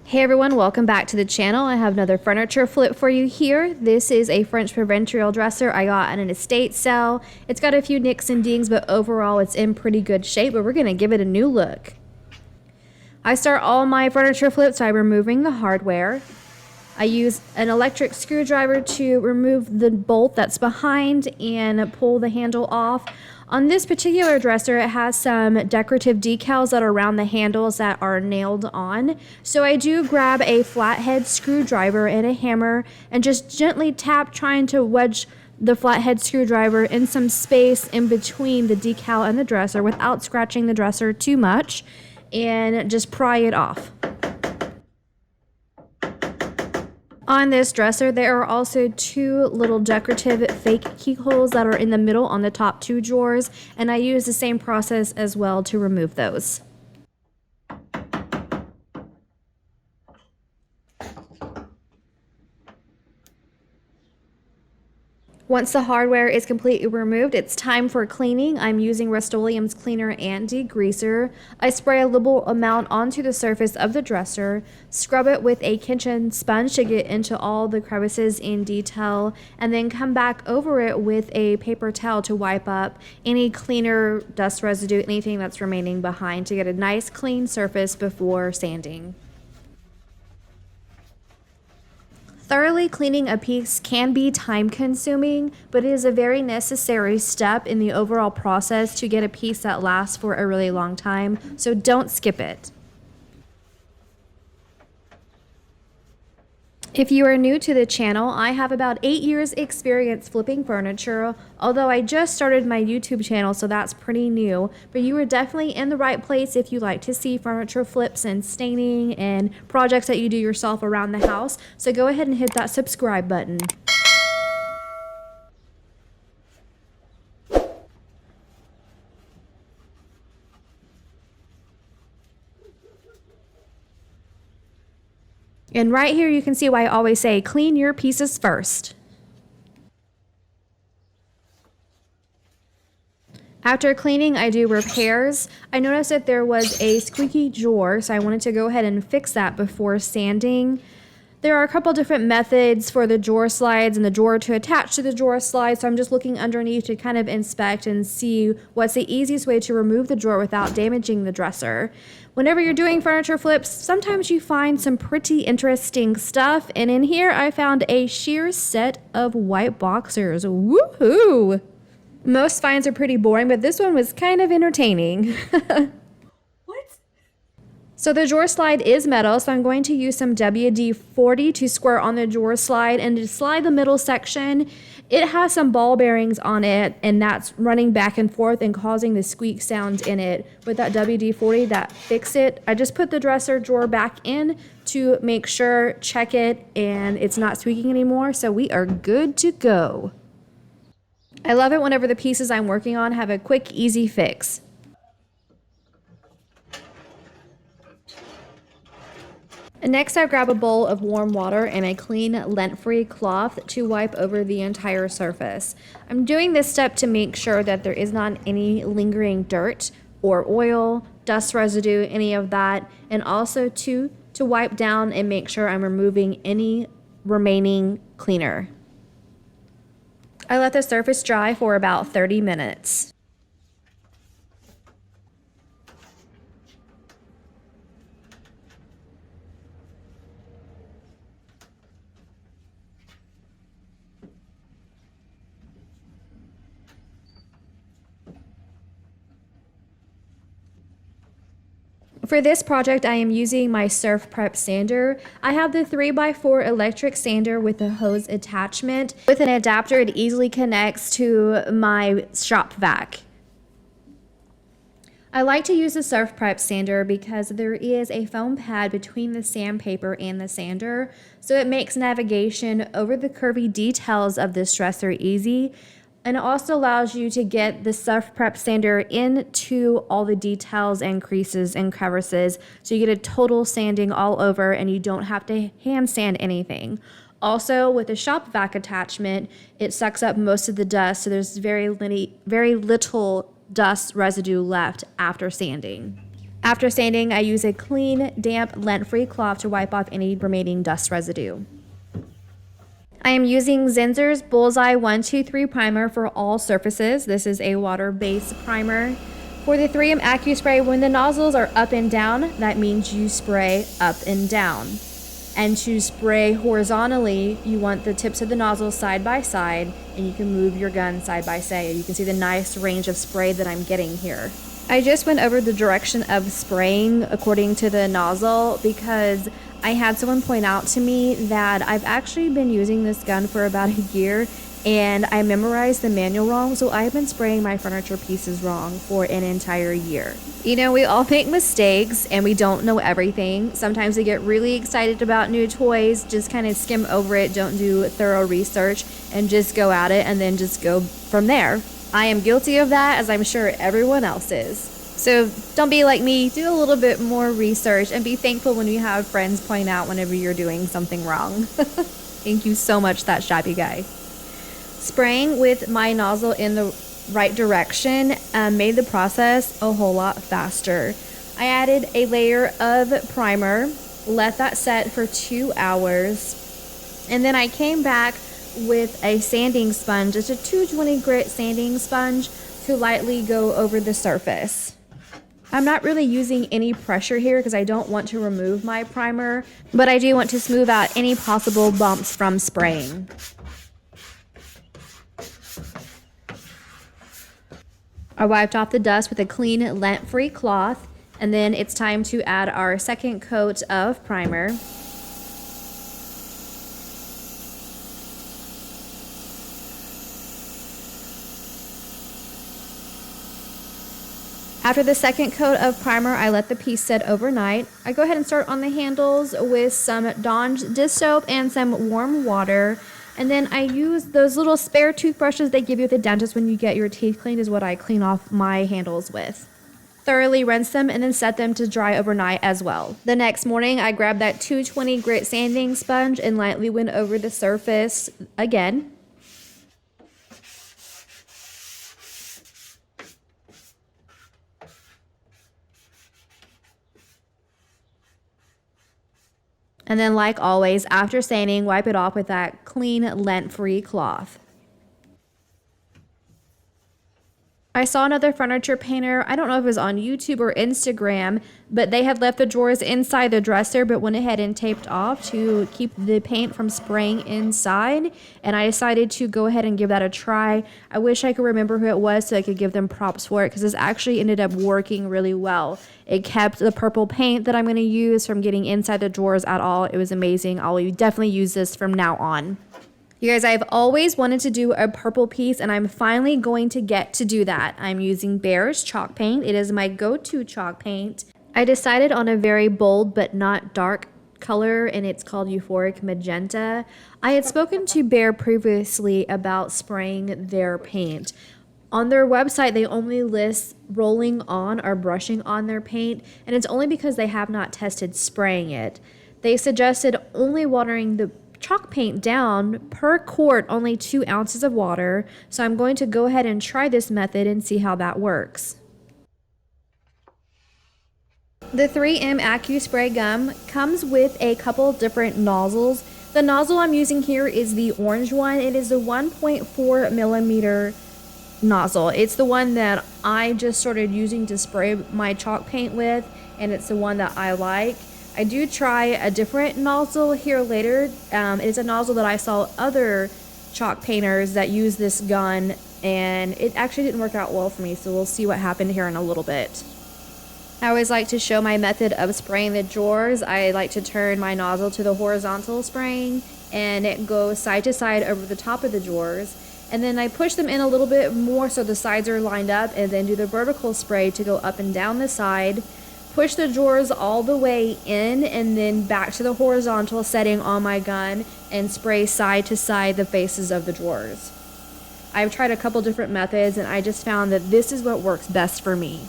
Hey everyone, welcome back to the channel. I have another furniture flip for you here. This is a French provincial dresser I got at an estate sale. It's got a few nicks and dings, but overall it's in pretty good shape, but we're gonna give it a new look. I start all my furniture flips by removing the hardware. I use an electric screwdriver to remove the bolt that's behind and pull the handle off. On this particular dresser, it has some decorative decals that are around the handles that are nailed on. So I do grab a flathead screwdriver and a hammer and just gently tap, trying to wedge the flathead screwdriver in some space in between the decal and the dresser without scratching the dresser too much, and just pry it off. On this dresser, there are also two little decorative fake keyholes that are in the middle on the top two drawers, and I use the same process as well to remove those. Once the hardware is completely removed, it's time for cleaning. I'm using Rust-Oleum's cleaner and degreaser. I spray a little amount onto the surface of the dresser, scrub it with a kitchen sponge to get into all the crevices in detail, and then come back over it with a paper towel to wipe up any cleaner, dust residue, anything that's remaining behind, to get a nice clean surface before sanding. Thoroughly cleaning a piece can be time-consuming, but it is a very necessary step in the overall process to get a piece that lasts for a really long time, so don't skip it. If you are new to the channel, I have about 8 years experience flipping furniture, although I just started my YouTube channel, so that's pretty new, but you are definitely in the right place if you like to see furniture flips and staining and projects that you do yourself around the house, so go ahead and hit that subscribe button. And right here you can see why I always say clean your pieces first. After cleaning, I do repairs. I noticed that there was a squeaky drawer, so I wanted to go ahead and fix that before sanding. There are a couple different methods for the drawer slides and the drawer to attach to the drawer slide, so I'm just looking underneath to kind of inspect and see what's the easiest way to remove the drawer without damaging the dresser. Whenever you're doing furniture flips, sometimes you find some pretty interesting stuff, and in here I found a sheer set of white boxers. Woohoo! Most finds are pretty boring, but this one was kind of entertaining. So the drawer slide is metal, so I'm going to use some WD-40 to squirt on the drawer slide and to slide the middle section. It has some ball bearings on it, and that's running back and forth and causing the squeak sound in it. With that WD-40, that fixed it. I just put the dresser drawer back in to make sure, check it, and it's not squeaking anymore, so we are good to go. I love it whenever the pieces I'm working on have a quick, easy fix. Next, I grab a bowl of warm water and a clean, lint-free cloth to wipe over the entire surface. I'm doing this step to make sure that there is not any lingering dirt or oil, dust residue, any of that, and also to wipe down and make sure I'm removing any remaining cleaner. I let the surface dry for about 30 minutes. For this project, I am using my Surf Prep sander. I have the 3x4 electric sander with a hose attachment. With an adapter, it easily connects to my shop vac. I like to use the Surf Prep sander because there is a foam pad between the sandpaper and the sander, so it makes navigation over the curvy details of this dresser easy. And it also allows you to get the Surf Prep sander into all the details and creases and crevices, so you get a total sanding all over and you don't have to hand sand anything. Also, with the shop vac attachment, it sucks up most of the dust, so there's very little dust residue left after sanding. After sanding, I use a clean, damp, lint-free cloth to wipe off any remaining dust residue. I am using Zinsser's Bullseye 123 primer for all surfaces. This is a water-based primer. For the 3M AccuSpray, when the nozzles are up and down, that means you spray up and down. And to spray horizontally, you want the tips of the nozzles side by side, and you can move your gun side by side. You can see the nice range of spray that I'm getting here. I just went over the direction of spraying according to the nozzle because I had someone point out to me that I've actually been using this gun for about a year and I memorized the manual wrong, so I've been spraying my furniture pieces wrong for an entire year. You know, we all make mistakes and we don't know everything. Sometimes we get really excited about new toys, just kind of skim over it, don't do thorough research, and just go at it and then just go from there. I am guilty of that, as I'm sure everyone else is. So don't be like me, do a little bit more research and be thankful when you have friends point out whenever you're doing something wrong. Thank you so much, That Shabby Guy. Spraying with my nozzle in the right direction made the process a whole lot faster. I added a layer of primer, let that set for 2 hours, and then I came back with a sanding sponge. It's a 220 grit sanding sponge to lightly go over the surface. I'm not really using any pressure here because I don't want to remove my primer, but I do want to smooth out any possible bumps from spraying. I wiped off the dust with a clean, lint-free cloth, and then it's time to add our second coat of primer. After the second coat of primer, I let the piece set overnight. I go ahead and start on the handles with some Dawn's dish soap and some warm water. And then I use those little spare toothbrushes they give you at the dentist when you get your teeth cleaned is what I clean off my handles with. Thoroughly rinse them and then set them to dry overnight as well. The next morning, I grabbed that 220 grit sanding sponge and lightly went over the surface again. And then, like always, after sanding, wipe it off with that clean, lint-free cloth. I saw another furniture painter, I don't know if it was on YouTube or Instagram, but they had left the drawers inside the dresser but went ahead and taped off to keep the paint from spraying inside. And I decided to go ahead and give that a try. I wish I could remember who it was so I could give them props for it because this actually ended up working really well. It kept the purple paint that I'm going to use from getting inside the drawers at all. It was amazing. I'll definitely use this from now on. You guys, I've always wanted to do a purple piece and I'm finally going to get to do that. I'm using Behr's chalk paint. It is my go-to chalk paint. I decided on a very bold but not dark color and it's called Euphoric Magenta. I had spoken to Behr previously about spraying their paint. On their website, they only list rolling on or brushing on their paint, and it's only because they have not tested spraying it. They suggested only watering the chalk paint down per quart, only 2 ounces of water. So I'm going to go ahead and try this method and see how that works. The 3M AccuSpray gum comes with a couple different nozzles. The nozzle I'm using here is the orange one. It is the 1.4 millimeter nozzle. It's the one that I just started using to spray my chalk paint with, and it's the one that I like. I do try a different nozzle here later. It's a nozzle that I saw other chalk painters that use this gun, and it actually didn't work out well for me, so we'll see what happened here in a little bit. I always like to show my method of spraying the drawers. I like to turn my nozzle to the horizontal spraying, and it goes side to side over the top of the drawers. And then I push them in a little bit more so the sides are lined up, and then do the vertical spray to go up and down the side. Push the drawers all the way in and then back to the horizontal setting on my gun and spray side to side the faces of the drawers. I've tried a couple different methods and I just found that this is what works best for me.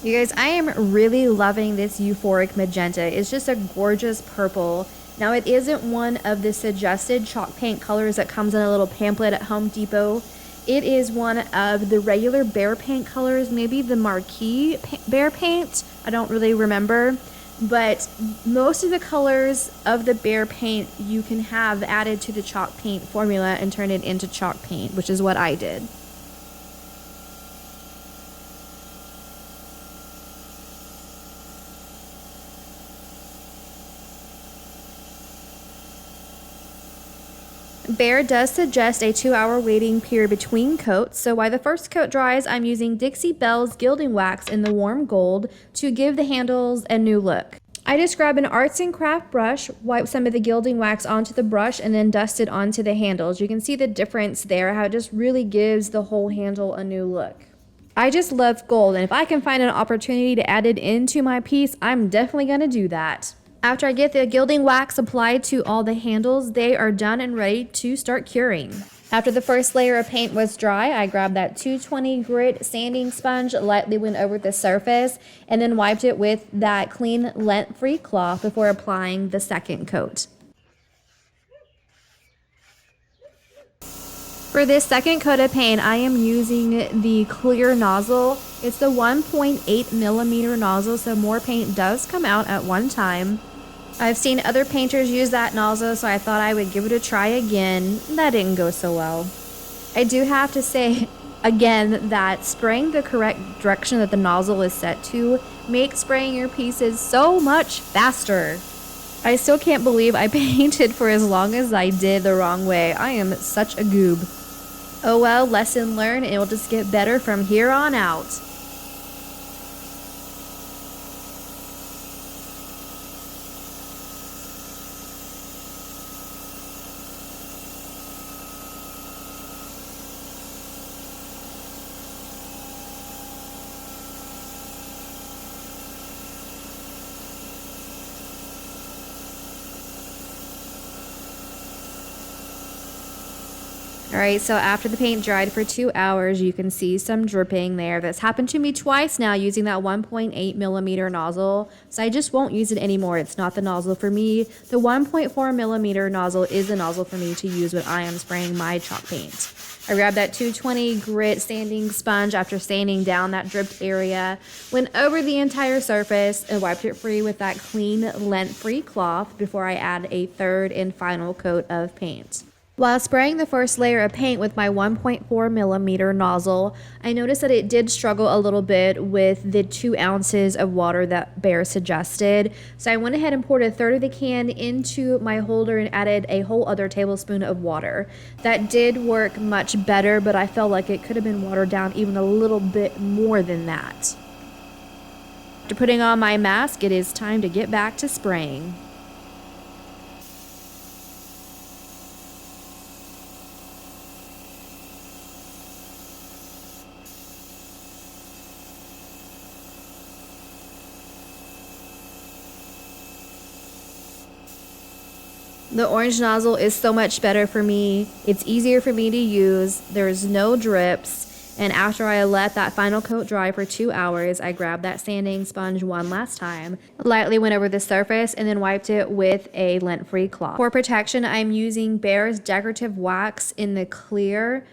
You guys, I am really loving this Euphoric Magenta. It's just a gorgeous purple. Now it isn't one of the suggested chalk paint colors that comes in a little pamphlet at Home Depot. It is one of the regular Behr paint colors, maybe the marquee Behr paint. I don't really remember. But most of the colors of the Behr paint you can have added to the chalk paint formula and turn it into chalk paint, which is what I did. Behr does suggest a 2-hour waiting period between coats, so while the first coat dries, I'm using Dixie Belle's gilding wax in the warm gold to give the handles a new look. I just grab an arts and craft brush, wipe some of the gilding wax onto the brush, and then dust it onto the handles. You can see the difference there, how it just really gives the whole handle a new look. I just love gold, and if I can find an opportunity to add it into my piece, I'm definitely going to do that. After I get the gilding wax applied to all the handles, they are done and ready to start curing. After the first layer of paint was dry, I grabbed that 220 grit sanding sponge, lightly went over the surface, and then wiped it with that clean lint-free cloth before applying the second coat. For this second coat of paint, I am using the clear nozzle. It's the 1.8 millimeter nozzle, so more paint does come out at one time. I've seen other painters use that nozzle, so I thought I would give it a try again. That didn't go so well. I do have to say again that spraying the correct direction that the nozzle is set to makes spraying your pieces so much faster. I still can't believe I painted for as long as I did the wrong way. I am such a goob. Oh well, lesson learned, and it will just get better from here on out. Alright, so after the paint dried for 2 hours, you can see some dripping there. That's happened to me twice now using that 1.8 millimeter nozzle, so I just won't use it anymore. It's not the nozzle for me. The 1.4 millimeter nozzle is the nozzle for me to use when I am spraying my chalk paint. I grabbed that 220 grit sanding sponge after sanding down that dripped area, went over the entire surface and wiped it free with that clean lint-free cloth before I add a third and final coat of paint. While spraying the first layer of paint with my 1.4 millimeter nozzle, I noticed that it did struggle a little bit with the 2 ounces of water that Behr suggested. So I went ahead and poured a third of the can into my holder and added a whole other tablespoon of water. That did work much better, but I felt like it could have been watered down even a little bit more than that. After putting on my mask, it is time to get back to spraying. The orange nozzle is so much better for me. It's easier for me to use. There's no drips. And after I let that final coat dry for 2 hours, I grabbed that sanding sponge one last time, lightly went over the surface, and then wiped it with a lint-free cloth. For protection, I'm using Behr's decorative wax in the clear.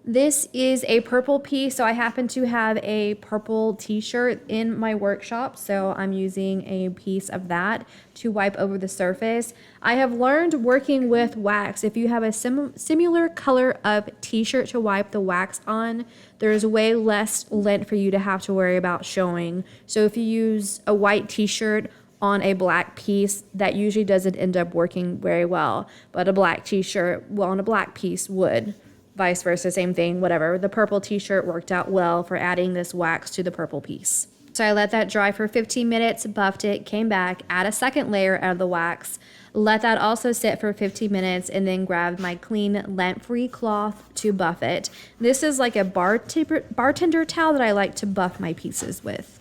This is a purple piece, so I happen to have a purple t-shirt in my workshop, so I'm using a piece of that to wipe over the surface. I have learned working with wax, if you have a similar color of t-shirt to wipe the wax on, there's way less lint for you to have to worry about showing. So if you use a white t-shirt on a black piece, that usually doesn't end up working very well, but a black t-shirt on a black piece would. Vice versa, same thing, whatever. The purple t-shirt worked out well for adding this wax to the purple piece. So I let that dry for 15 minutes, buffed it, came back, add a second layer of the wax, let that also sit for 15 minutes, and then grabbed my clean lint-free cloth to buff it. This is like a bartender towel that I like to buff my pieces with.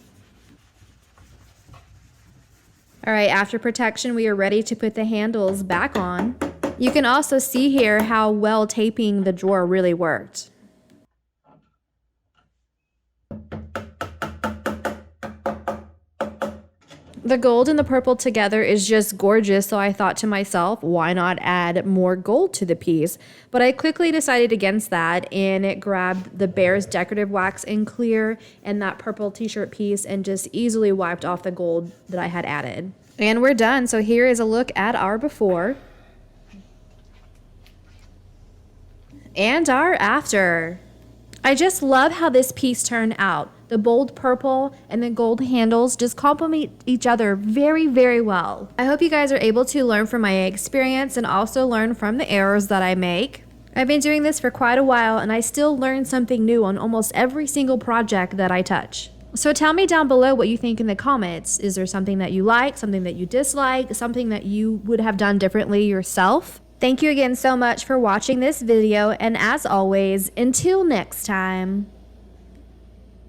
All right, after protection, we are ready to put the handles back on. You can also see here how well taping the drawer really worked. The gold and the purple together is just gorgeous, so I thought to myself, why not add more gold to the piece? But I quickly decided against that and grabbed the Behr's decorative wax in clear and that purple t-shirt piece and just easily wiped off the gold that I had added. And we're done, so here is a look at our before and our after. I just love how this piece turned out. The bold purple and the gold handles just complement each other very, very well. I hope you guys are able to learn from my experience and also learn from the errors that I make. I've been doing this for quite a while and I still learn something new on almost every single project that I touch. So tell me down below what you think in the comments. Is there something that you like, something that you dislike, something that you would have done differently yourself? Thank you again so much for watching this video, and as always, until next time.